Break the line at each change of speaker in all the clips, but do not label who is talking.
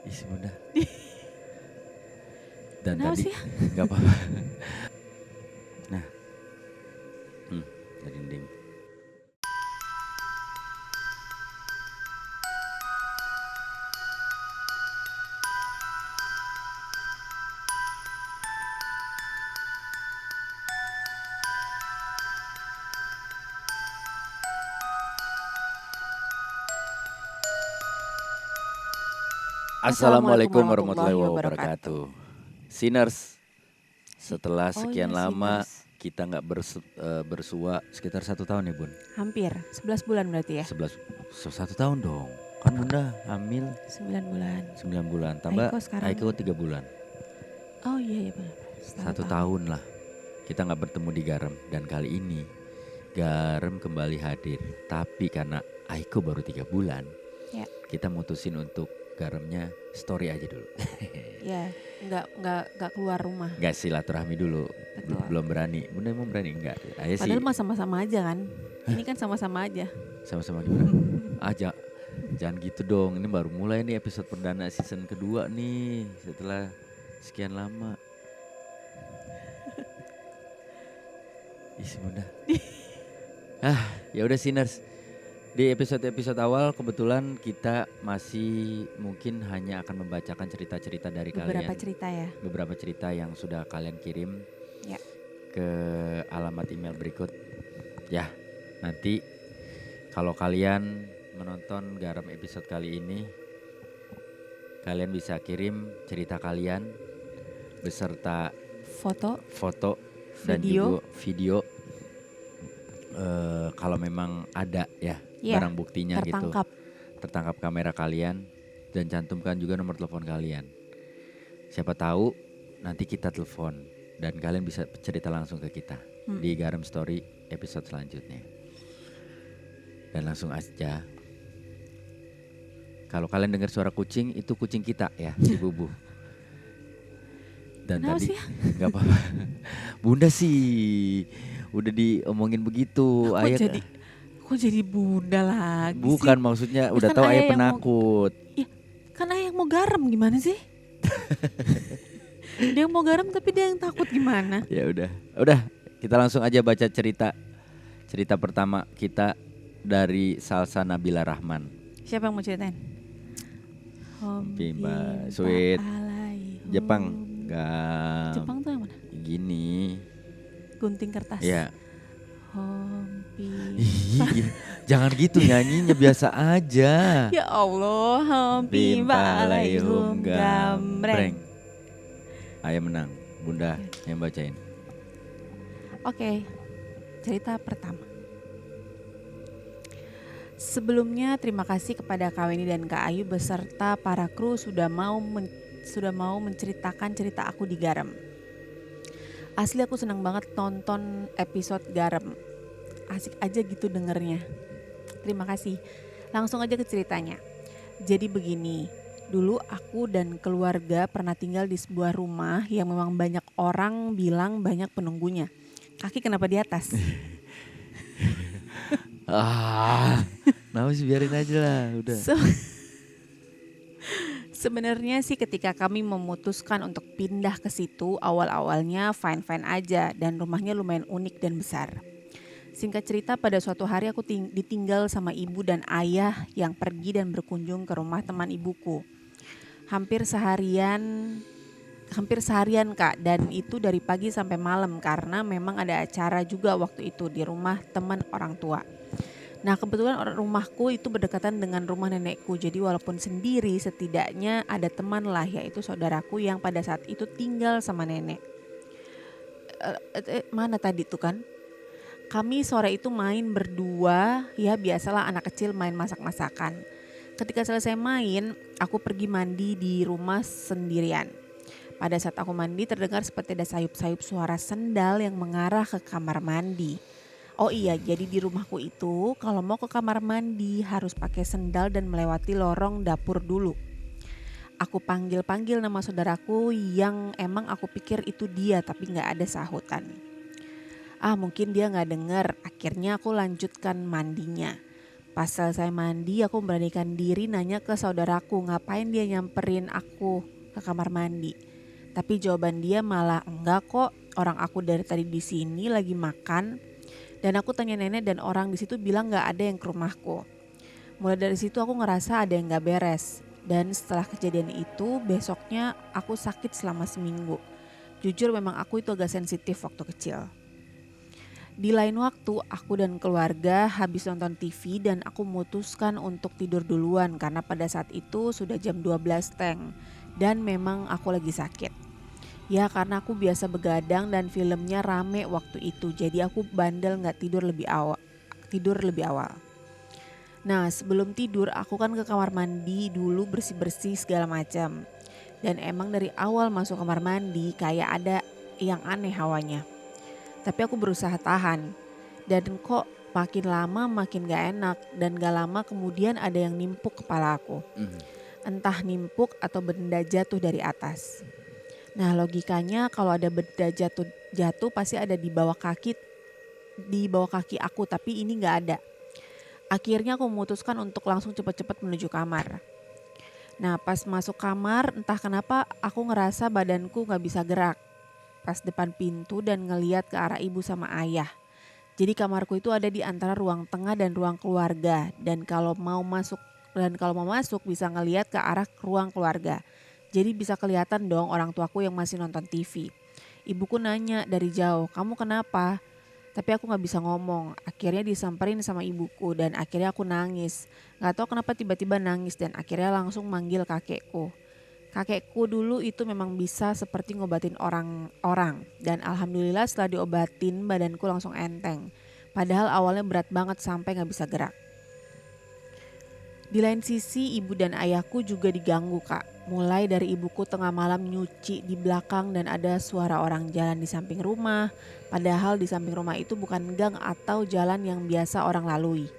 Ih, Bunda. Dan
Kenapa
tadi
sih?
nggak apa-apa. Nah, dari dinding. Assalamualaikum warahmatullahi wabarakatuh. Sinners, setelah
Oh
sekian
iya,
lama
Sinners.
kita nggak bersua sekitar 1 tahun ya Bun.
Hampir 11 bulan berarti ya?
1 tahun dong. Kan Bunda hamil
9 bulan.
9 bulan. Tambah
Aiko sekarang.
Aiko 3 bulan.
Oh iya benar.
1 tahun lah kita nggak bertemu di Garam. Dan kali ini Garam kembali hadir. Tapi karena Aiko baru 3 bulan,
Ya.
kita mutusin untuk Garamnya story aja dulu.
Ya, nggak keluar rumah.
Nggak silaturahmi dulu.
Betul.
Belum berani. Bunda emang berani enggak? Ayo sih.
Padahal mah sama-sama aja kan. Ini kan sama-sama aja.
Sama-sama gimana? Jangan gitu dong. Ini baru mulai nih episode perdana season kedua nih setelah sekian lama. Ih, Bunda. Ya udah Sinners. Di episode awal kebetulan kita masih mungkin hanya akan membacakan cerita-cerita dari
Beberapa
kalian.
cerita ya.
Beberapa cerita yang sudah kalian kirim
Ya.
ke alamat email berikut. Ya, nanti kalau kalian menonton Garam episode kali ini, kalian bisa kirim cerita kalian beserta
Foto,
dan
video.
juga video. Kalau memang ada ya barang buktinya tertangkap kamera kalian, dan cantumkan juga nomor telepon kalian. Siapa tahu nanti kita telepon dan kalian bisa cerita langsung ke kita di Garam Story episode selanjutnya. Dan langsung aja, kalau kalian dengar suara kucing, itu kucing kita ya, si Bubu. Dan
Kenapa
tadi
sih?
nggak apa-apa. Bunda sih udah diomongin begitu.
Kok jadi Bunda lagi
Bukan
sih?
maksudnya
Ya
udah
kan
tahu
ayah
ayah
yang
penakut.
Ya, kan ayah yang mau garam gimana sih? Dia yang mau garam tapi dia yang takut gimana?
Ya udah kita langsung aja baca cerita pertama kita dari Salsa Nabila Rahman.
Siapa yang mau ceritain?
Pimba Sweet Jepang.
Jepang tuh yang mana?
Gini.
Gunting kertas.
Ya.
Jangan
gitu nyanyinya, biasa aja.
Ya Allah,
Alaihum gambreng. Ayah menang, Bunda yang bacain.
Oke, cerita pertama. Sebelumnya terima kasih kepada Kak Weni dan Kak Ayu beserta para kru sudah mau menceritakan cerita aku di Garam. Asli aku senang banget nonton episode Garam. Asik aja gitu dengernya. Terima kasih. Langsung aja ke ceritanya. Jadi begini, dulu aku dan keluarga pernah tinggal di sebuah rumah yang memang banyak orang bilang banyak penunggunya. Kaki kenapa di atas?
Nah sih biarin aja lah, udah.
Sebenarnya sih ketika kami memutuskan untuk pindah ke situ, awal-awalnya fine-fine aja dan rumahnya lumayan unik dan besar. Singkat cerita, pada suatu hari aku ditinggal sama ibu dan ayah yang pergi dan berkunjung ke rumah teman ibuku. Hampir seharian Kak, dan itu dari pagi sampai malam karena memang ada acara juga waktu itu di rumah teman orang tua. Nah kebetulan rumahku itu berdekatan dengan rumah nenekku, jadi walaupun sendiri setidaknya ada teman lah, yaitu saudaraku yang pada saat itu tinggal sama nenek. Mana tadi tuh kan? Kami sore itu main berdua, ya biasalah anak kecil main masak-masakan. Ketika selesai main, aku pergi mandi di rumah sendirian. Pada saat aku mandi terdengar seperti ada sayup-sayup suara sendal yang mengarah ke kamar mandi. Oh iya, jadi di rumahku itu kalau mau ke kamar mandi harus pakai sendal dan melewati lorong dapur dulu. Aku panggil-panggil nama saudaraku yang emang aku pikir itu dia tapi gak ada sahutan. Mungkin dia gak dengar, akhirnya aku lanjutkan mandinya. Pas selesai mandi aku memberanikan diri nanya ke saudaraku ngapain dia nyamperin aku ke kamar mandi. Tapi jawaban dia malah enggak kok, orang aku dari tadi di sini lagi makan. Dan aku tanya nenek dan orang di situ bilang nggak ada yang ke rumahku. Mulai dari situ aku ngerasa ada yang nggak beres. Dan setelah kejadian itu besoknya aku sakit selama seminggu. Jujur memang aku itu agak sensitif waktu kecil. Di lain waktu aku dan keluarga habis nonton TV dan aku memutuskan untuk tidur duluan karena pada saat itu sudah jam 12 teng dan memang aku lagi sakit. Ya karena aku biasa begadang dan filmnya rame waktu itu jadi aku bandel gak tidur lebih awal. Nah sebelum tidur aku kan ke kamar mandi dulu bersih-bersih segala macam. Dan emang dari awal masuk kamar mandi kayak ada yang aneh hawanya. Tapi aku berusaha tahan. Dan kok makin lama makin gak enak. Dan gak lama kemudian ada yang nimpuk kepala aku. Entah nimpuk atau benda jatuh dari atas. Nah logikanya kalau ada benda jatuh pasti ada di bawah kaki aku. Tapi ini gak ada. Akhirnya aku memutuskan untuk langsung cepat-cepat menuju kamar. Nah pas masuk kamar entah kenapa aku ngerasa badanku gak bisa gerak. Pas depan pintu dan ngeliat ke arah ibu sama ayah. Jadi kamarku itu ada di antara ruang tengah dan ruang keluarga. Dan kalau mau masuk bisa ngeliat ke arah ruang keluarga. Jadi bisa kelihatan dong orang tuaku yang masih nonton TV. Ibuku nanya dari jauh, kamu kenapa? Tapi aku gak bisa ngomong, akhirnya disamperin sama ibuku dan akhirnya aku nangis. Gak tahu kenapa tiba-tiba nangis dan akhirnya langsung manggil kakekku. Kakekku dulu itu memang bisa seperti ngobatin orang. Dan alhamdulillah setelah diobatin badanku langsung enteng. Padahal awalnya berat banget sampai gak bisa gerak. Di lain sisi ibu dan ayahku juga diganggu kak. Mulai dari ibuku tengah malam nyuci di belakang dan ada suara orang jalan di samping rumah. Padahal di samping rumah itu bukan gang atau jalan yang biasa orang lalui.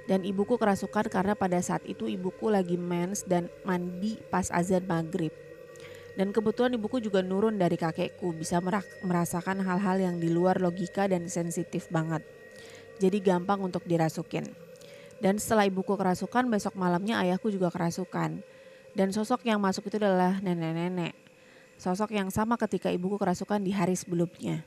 Dan ibuku kerasukan karena pada saat itu ibuku lagi mens dan mandi pas azan maghrib. Dan kebetulan ibuku juga nurun dari kakekku bisa merasakan hal-hal yang di luar logika dan sensitif banget. Jadi gampang untuk dirasukin. Dan setelah ibuku kerasukan besok malamnya ayahku juga kerasukan. Dan sosok yang masuk itu adalah nenek-nenek. Sosok yang sama ketika ibuku kerasukan di hari sebelumnya.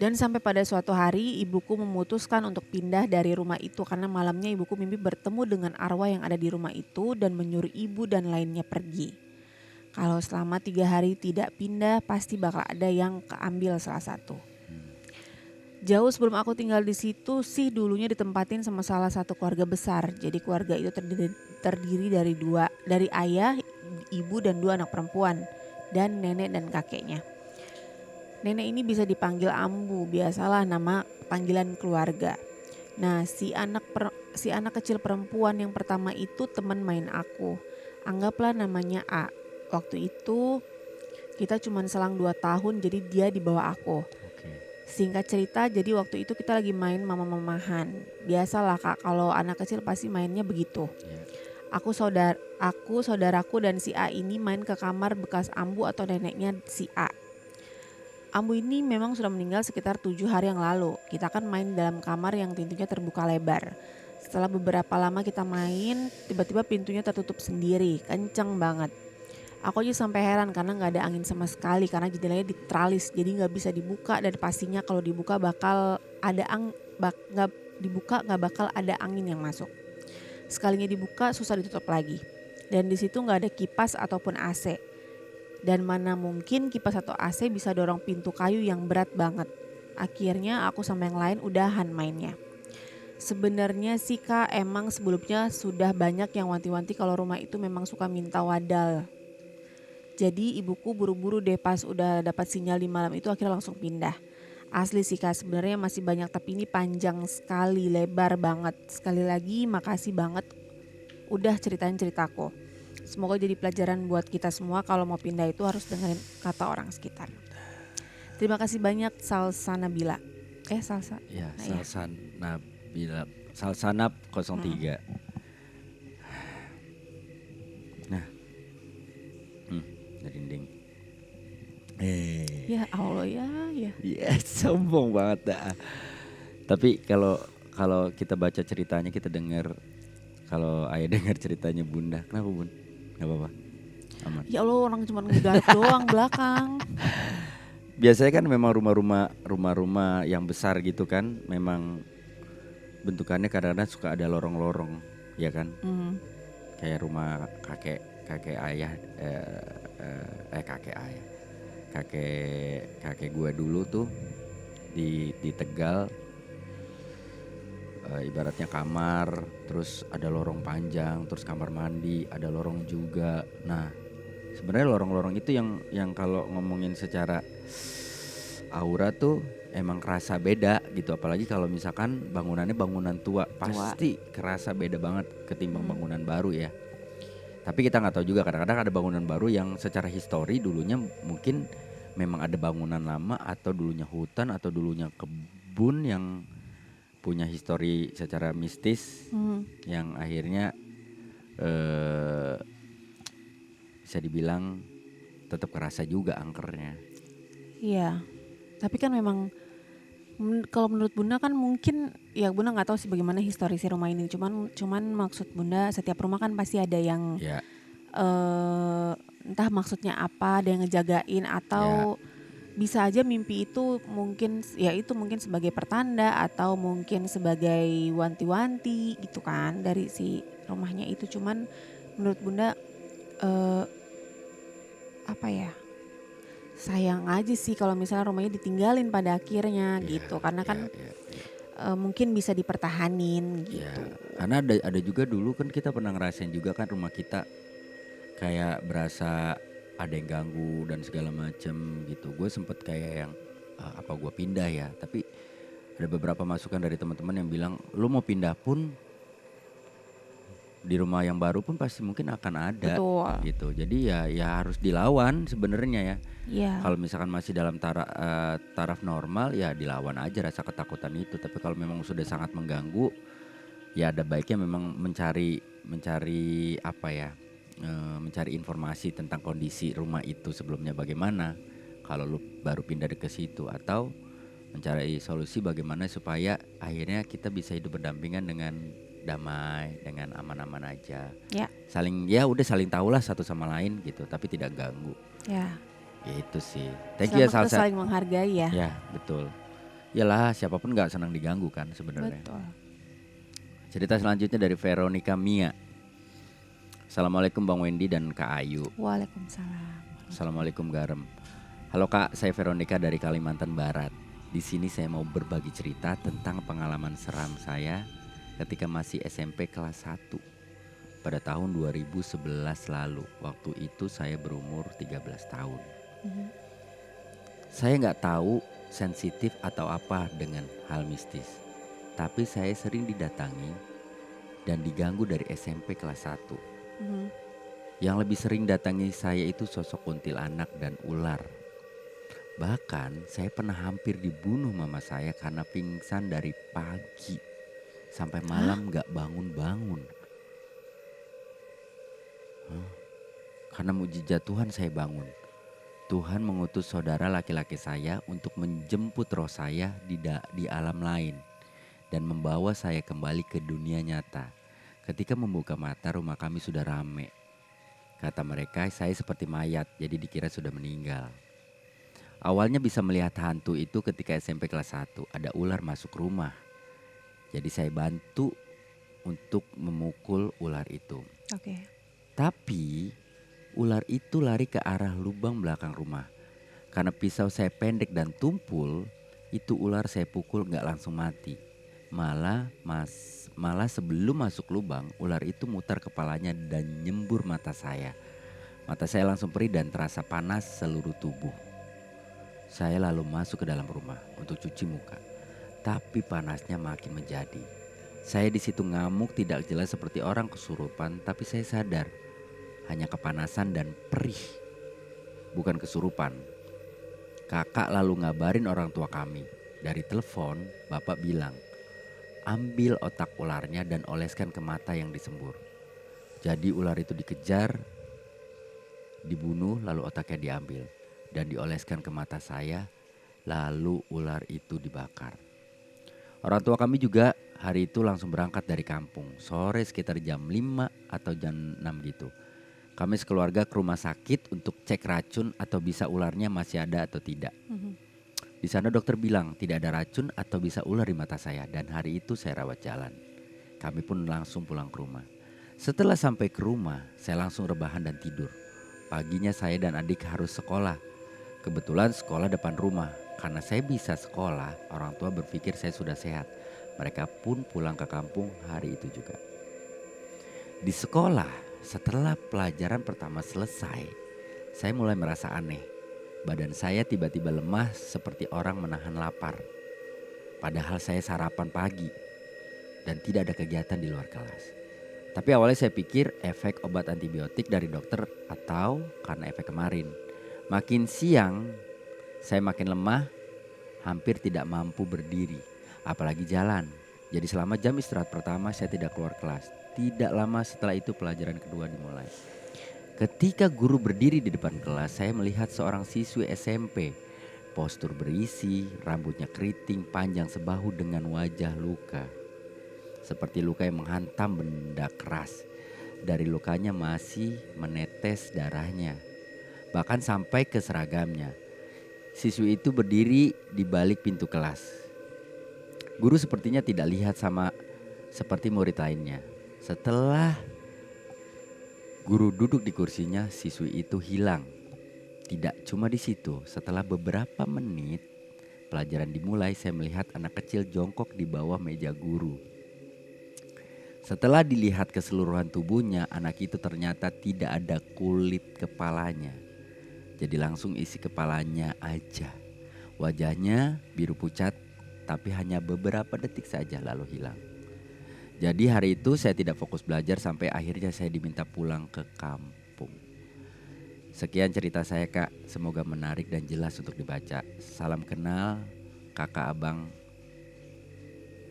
Dan sampai pada suatu hari ibuku memutuskan untuk pindah dari rumah itu karena malamnya ibuku mimpi bertemu dengan arwah yang ada di rumah itu dan menyuruh ibu dan lainnya pergi. Kalau selama 3 hari tidak pindah pasti bakal ada yang keambil salah satu. Jauh sebelum aku tinggal di situ sih dulunya ditempatin sama salah satu keluarga besar. Jadi keluarga itu terdiri dari ayah, ibu dan 2 anak perempuan dan nenek dan kakeknya. Nenek ini bisa dipanggil Ambu, biasalah nama panggilan keluarga. Nah, si anak kecil perempuan yang pertama itu teman main aku. Anggaplah namanya A. Waktu itu kita cuma selang 2 tahun jadi dia di bawah aku. Singkat cerita jadi waktu itu kita lagi main mama-mamahan. Biasalah kak kalau anak kecil pasti mainnya begitu. Aku, saudaraku dan si A ini main ke kamar bekas Ambu atau neneknya si A. Ambu ini memang sudah meninggal sekitar 7 hari yang lalu. Kita kan main dalam kamar yang pintunya terbuka lebar. Setelah beberapa lama kita main, tiba-tiba pintunya tertutup sendiri, kenceng banget. Aku aja sampai heran karena gak ada angin sama sekali karena jendelanya diteralis jadi gak bisa dibuka dan pastinya kalau dibuka bakal ada gak bakal ada angin yang masuk. Sekalinya dibuka susah ditutup lagi dan di situ gak ada kipas ataupun AC dan mana mungkin kipas atau AC bisa dorong pintu kayu yang berat banget. Akhirnya aku sama yang lain udahan mainnya. Sebenarnya sih kak emang sebelumnya sudah banyak yang wanti-wanti kalau rumah itu memang suka minta wadal. Jadi ibuku buru-buru deh pas udah dapat sinyal di malam itu akhirnya langsung pindah. Asli sih kak sebenarnya masih banyak tapi ini panjang sekali, lebar banget. Sekali lagi makasih banget udah ceritain ceritaku. Semoga jadi pelajaran buat kita semua kalau mau pindah itu harus dengerin kata orang sekitar. Terima kasih banyak Salsa Nabila. Salsa.
Ya, Salsa Nabila. Salsanab 03. Merinding.
Ya Allah ya.
Ya sombong banget dah. Tapi kalau kalau kita baca ceritanya, kita dengar, kalau ayah dengar ceritanya Bunda. Kenapa Bun? Gak apa-apa, aman.
Ya Allah, orang cuma ngegarap doang belakang.
Biasanya kan memang rumah-rumah yang besar gitu kan, memang bentukannya kadang-kadang suka ada lorong-lorong, ya kan? Kayak rumah kakek ayah, kakek gue dulu tuh di Tegal, ibaratnya kamar, terus ada lorong panjang, terus kamar mandi, ada lorong juga. Nah, sebenarnya lorong-lorong itu yang kalau ngomongin secara aura tuh emang kerasa beda gitu, apalagi kalau misalkan bangunannya bangunan tua, pasti kerasa beda banget ketimbang bangunan baru ya. Tapi kita nggak tahu juga, kadang-kadang ada bangunan baru yang secara histori dulunya mungkin memang ada bangunan lama, atau dulunya hutan, atau dulunya kebun yang punya histori secara mistis, yang akhirnya bisa dibilang tetap kerasa juga angkernya.
Iya, tapi kan memang kalau menurut Bunda kan mungkin ya Bunda nggak tahu sih bagaimana historisi rumah ini. Cuman maksud Bunda, setiap rumah kan pasti ada yang entah maksudnya apa, ada yang ngejagain, atau bisa aja mimpi itu mungkin sebagai pertanda, atau mungkin sebagai wanti-wanti gitu kan dari si rumahnya itu. Cuman menurut Bunda apa ya? Sayang aja sih kalau misalnya rumahnya ditinggalin pada akhirnya gitu, karena kan mungkin bisa dipertahanin gitu.
Karena ada juga dulu kan kita pernah ngerasain juga kan, rumah kita kayak berasa ada yang ganggu dan segala macem gitu. Gue sempet kayak yang apa gue pindah ya, tapi ada beberapa masukan dari teman-teman yang bilang lu mau pindah pun di rumah yang baru pun pasti mungkin akan ada.
Betul.
Gitu. Jadi ya harus dilawan sebenarnya ya. Kalau misalkan masih dalam taraf normal ya dilawan aja rasa ketakutan itu. Tapi kalau memang sudah sangat mengganggu, ya ada baiknya memang mencari apa ya, mencari informasi tentang kondisi rumah itu sebelumnya bagaimana kalau lu baru pindah ke situ, atau mencari solusi bagaimana supaya akhirnya kita bisa hidup berdampingan dengan damai, dengan aman-aman aja. Saling tahulah satu sama lain gitu, tapi tidak ganggu. Itu sih. Thank you ya Salsa.
Saling menghargai ya.
Ya, betul. Yalah, siapapun enggak senang diganggu kan sebenarnya.
Betul.
Cerita selanjutnya dari Veronica Mia. Assalamualaikum Bang Wendy dan Kak Ayu.
Waalaikumsalam.
Assalamualaikum Garam. Halo Kak, saya Veronica dari Kalimantan Barat. Di sini saya mau berbagi cerita tentang pengalaman seram saya ketika masih SMP kelas 1 pada tahun 2011 lalu. Waktu itu saya berumur 13 tahun. Saya gak tahu sensitif atau apa dengan hal mistis, tapi saya sering didatangi dan diganggu dari SMP kelas 1. Yang lebih sering datangi saya itu sosok kuntilanak dan ular. Bahkan saya pernah hampir dibunuh mama saya karena pingsan dari pagi sampai malam gak bangun-bangun. Karena mujizat Tuhan saya bangun. Tuhan mengutus saudara laki-laki saya untuk menjemput roh saya di alam lain dan membawa saya kembali ke dunia nyata. Ketika membuka mata, rumah kami sudah rame. Kata mereka saya seperti mayat, jadi dikira sudah meninggal. Awalnya bisa melihat hantu itu ketika SMP kelas 1, ada ular masuk rumah. Jadi saya bantu untuk memukul ular itu. Tapi ular itu lari ke arah lubang belakang rumah. Karena pisau saya pendek dan tumpul, itu ular saya pukul gak langsung mati. Malah sebelum masuk lubang, ular itu mutar kepalanya dan nyembur mata saya. Mata saya langsung perih dan terasa panas seluruh tubuh. Saya lalu masuk ke dalam rumah untuk cuci muka. Tapi panasnya makin menjadi. Saya di situ ngamuk tidak jelas seperti orang kesurupan, tapi saya sadar hanya kepanasan dan perih, bukan kesurupan. Kakak lalu ngabarin orang tua kami. Dari telepon, bapak bilang, ambil otak ularnya dan oleskan ke mata yang disembur. Jadi ular itu dikejar, dibunuh, lalu otaknya diambil dan dioleskan ke mata saya, lalu ular itu dibakar. Orang tua kami juga hari itu langsung berangkat dari kampung. Sore sekitar jam 5 atau jam 6 gitu. Kami sekeluarga ke rumah sakit untuk cek racun atau bisa ularnya masih ada atau tidak. Di sana dokter bilang tidak ada racun atau bisa ular di mata saya, dan hari itu saya rawat jalan. Kami pun langsung pulang ke rumah. Setelah sampai ke rumah, saya langsung rebahan dan tidur. Paginya saya dan adik harus sekolah. Kebetulan sekolah depan rumah. Karena saya bisa sekolah, orang tua berpikir saya sudah sehat. Mereka pun pulang ke kampung hari itu juga. Di sekolah, setelah pelajaran pertama selesai, saya mulai merasa aneh. Badan saya tiba-tiba lemah seperti orang menahan lapar. Padahal saya sarapan pagi dan tidak ada kegiatan di luar kelas. Tapi awalnya saya pikir efek obat antibiotik dari dokter atau karena efek kemarin. Makin siang, saya makin lemah, hampir tidak mampu berdiri, apalagi jalan. Jadi selama jam istirahat pertama saya tidak keluar kelas. Tidak lama setelah itu pelajaran kedua dimulai. Ketika guru berdiri di depan kelas, saya melihat seorang siswi SMP. Postur berisi, rambutnya keriting, panjang sebahu dengan wajah luka. Seperti luka yang menghantam benda keras. Dari lukanya masih menetes darahnya. Bahkan sampai ke seragamnya. Siswi itu berdiri di balik pintu kelas. Guru sepertinya tidak lihat sama seperti murid lainnya. Setelah guru duduk di kursinya, siswi itu hilang. Tidak cuma di situ, setelah beberapa menit pelajaran dimulai, saya melihat anak kecil jongkok di bawah meja guru. Setelah dilihat keseluruhan tubuhnya, anak itu ternyata tidak ada kulit kepalanya. Jadi langsung isi kepalanya aja. Wajahnya biru pucat, tapi hanya beberapa detik saja lalu hilang. Jadi hari itu saya tidak fokus belajar sampai akhirnya saya diminta pulang ke kampung. Sekian cerita saya Kak, semoga menarik dan jelas untuk dibaca. Salam kenal kakak abang,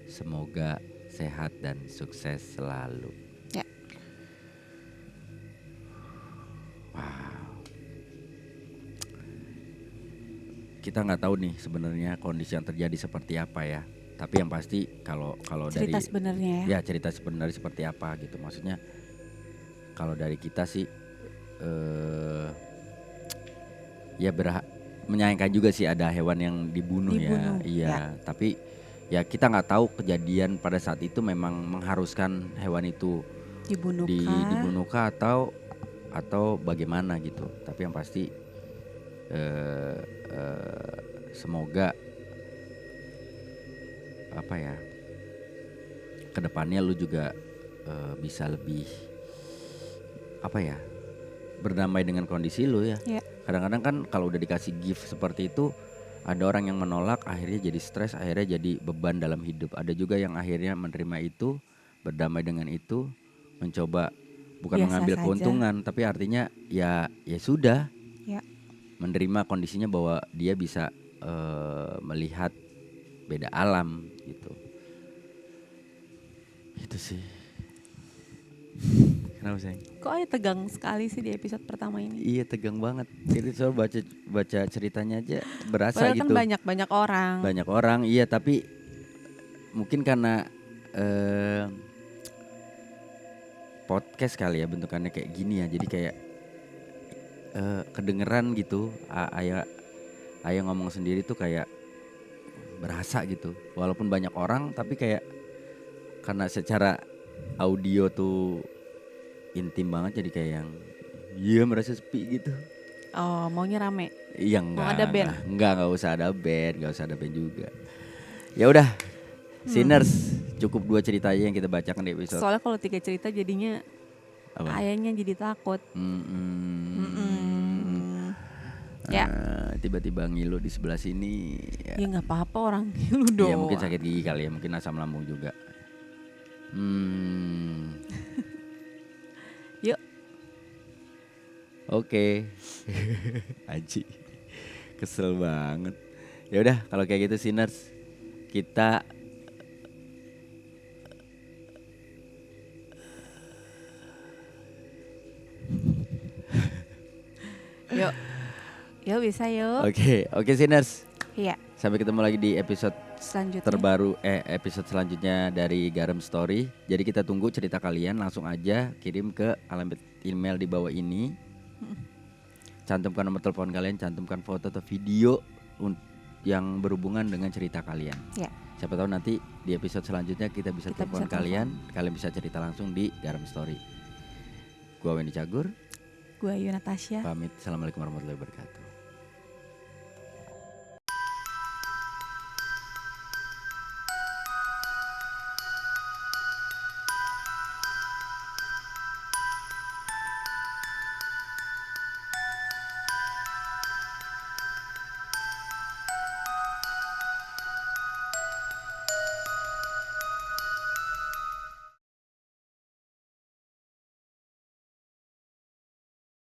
semoga sehat dan sukses selalu.
Ya.
Wow. Kita nggak tahu nih sebenarnya kondisi yang terjadi seperti apa ya. Tapi yang pasti kalau
cerita
dari
sebenarnya
ya cerita sebenarnya seperti apa gitu. Maksudnya kalau dari kita sih ya menyayangkan juga sih ada hewan yang dibunuh ya. Iya, tapi ya kita nggak tahu kejadian pada saat itu memang mengharuskan hewan itu dibunuhkah atau bagaimana gitu. Tapi yang pasti semoga apa ya, kedepannya lu juga bisa lebih apa ya, berdamai dengan kondisi lu ya. Kadang-kadang kan kalau udah dikasih gift seperti itu, ada orang yang menolak, akhirnya jadi stres, akhirnya jadi beban dalam hidup. Ada juga yang akhirnya menerima itu, berdamai dengan itu, mencoba bukan biasa mengambil saja keuntungan, tapi artinya ya sudah ya, menerima kondisinya bahwa dia bisa melihat beda alam gitu. Itu sih. Kenapa sayang?
Kok aja tegang sekali sih di episode pertama ini?
Iya, tegang banget. Jadi soal baca ceritanya aja berasa
padahal
gitu.
Kan banyak orang.
Banyak orang, iya, tapi mungkin karena podcast kali ya bentukannya kayak gini ya. Jadi kayak kedengeran gitu. Ayah ngomong sendiri tuh kayak berasa gitu. Walaupun banyak orang, tapi kayak karena secara audio tuh intim banget, jadi kayak yang merasa sepi gitu.
Oh, maunya rame?
Iya, enggak.
Mau ada band?
Enggak usah ada band juga. Ya udah, Sinners, cukup 2 cerita aja yang kita bacakan di episode.
Soalnya kalau 3 cerita jadinya apa? Ayahnya jadi takut. Ya.
Tiba-tiba ngilu di sebelah sini.
Ya nggak apa-apa, orang ngilu doang.
Ya mungkin sakit gigi kali ya, mungkin asam lambung juga.
Yuk.
Oke. Aji. Kesel banget. Ya udah, kalau kayak gitu Sinners, kita
Yuk bisa yuk.
Oke Sinners.
Iya.
Sampai ketemu lagi di episode episode selanjutnya dari Garam Story. Jadi kita tunggu cerita kalian, langsung aja kirim ke alamat email di bawah ini. Cantumkan nomor telepon kalian, cantumkan foto atau video yang berhubungan dengan cerita kalian.
Ya.
Siapa tahu nanti di episode selanjutnya kita bisa telepon kalian bisa cerita langsung di Garam Story. Gua Wendy Cagur.
Gua Ayu Natasha.
Pamit. Assalamualaikum warahmatullahi wabarakatuh.